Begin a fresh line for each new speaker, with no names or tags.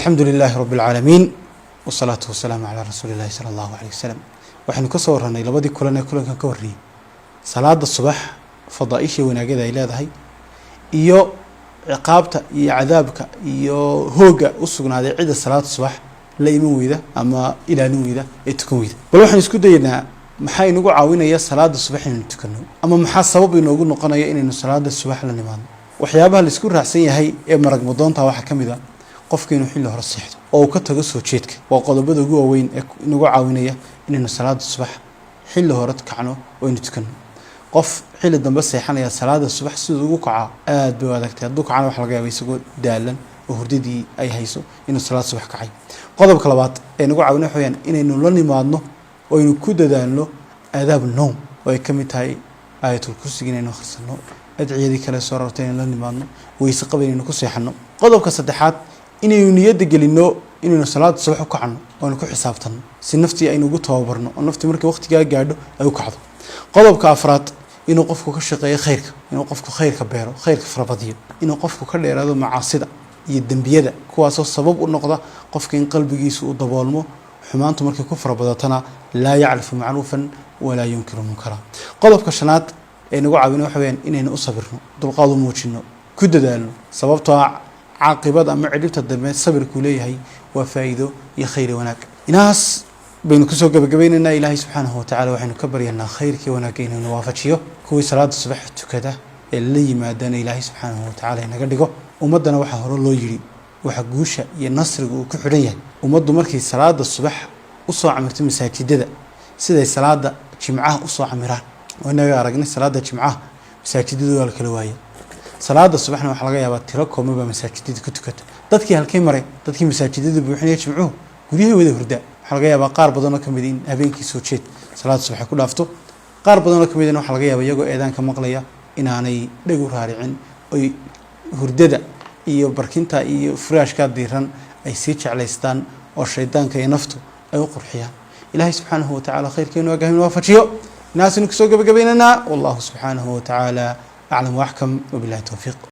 الحمد لله رب العالمين والصلاة والسلام على رسول الله صلى الله عليه وسلم. وحن كصورنا إلى بدي كلنا كان كوري صلاة الصبح فضائشة وناجدة إلى ذهي إيو عقابته إيو عذابك إيو هوجا وصقنا هذا عيد الصلاة الصبح لا يموي ذا أما إلى نوي ذا يتكوي ذا بروح نسكت دينا محاي نقول عاوينا يا صلاة الصبح نتكلم أما محا سبب إنه نقول نقنا إن صلاة الصبح لنمان وحيابها اللي سكون رأسية هي مرق مضان طاوح كم ذا qofka inuu xilli hore seexdo oo ka tago soo jeedka waa qodobada ugu weyn ee inagu caawinaya inaynu salaada subax xilli hore kacno oo inuu tukano qof xilli dambe seexanaya salaada subax sidoo ugu kaca aad bay adagtay hadduu kacana wax laga yaabay isagoo daalan oo hurdadii ay hayso inuu salaada subax kacay qodobka labaad ee inagu caawinaya waxaan inaynu la nimaadno oo inuu ku dadaalno aadaab noom oo ay kamid tahay aayatul kursi inaynu akhrisano adciyadii kale soo rartay inaynu la nimaadno wayse qabaynu ku seexano qodobka saddexaad inaynu niyada gelino inaynu salaada subax u kacno oo ku xisaabtano si naftii aynu ugu tababarno oo naftii markay waqtiga gaadho ay u kacdo qodobka afraad inuu qofku ka shaqeeyo khayrka inuu qofku khayrka beero khayrka farabadiyo inuu qofku ka dheeraado macaasida iyo dambiyada kuwaas oo sabab u noqda qofka in qalbigiisu u daboolmo xumaantu markay ku farabadatana la ya'rifu ma'rufan wala yunkiru munkara qodobka shanaad ee nagu caawinay waxa weeyaan inaynu u sabirno dulqaad u muujino ku dadaalno sababtoo عاقبات أما عرفت الدماء صبر كليه هي وفائده يا خير وناك ناس بين كسوق بجبيننا إلهي سبحانه وتعالى وحين كبر ينا خيرك وناكين ونوافجيه كوي صلاة الصبح تكده اللي ما دنا إلهي سبحانه وتعالى نقدره ومدنا وحهر الله يجري وحجوشة ينصر وكحرية ومد مركي صلاة الصبح أصلا عمرت مساجد ده سيد صلاة جمعة أصلا عمران وأنا رجعني صلاة جمعة مساجد دول كلواية صلاة الصبح waxa laga yaabaa tiro koomaba masaajidada ku tukato dadkii halkay maray dadkii masaajidada buuxinay jimcuhu guriyaha wada hurda waxa laga yaabaa qaar badan oo kamid in habeenkii soo jeed salaad subax ku dhaafto qaar badan oo kamid waxa laga yaabaa iyagoo eedaanka maqlaya inaanay dhag u raaricin oo hurdada iyo barkinta iyo furaashka diiran ay si jeclaystaan oo shaydaanka iyo naftu ay u qurxiyaan ilaahay subhanahu wa ta'ala khayrkeena waagahin waafajiyo naasinu kusoo gabagabeynana wallahu subhanahu wa ta'ala أعلم وأحكم وبالله التوفيق.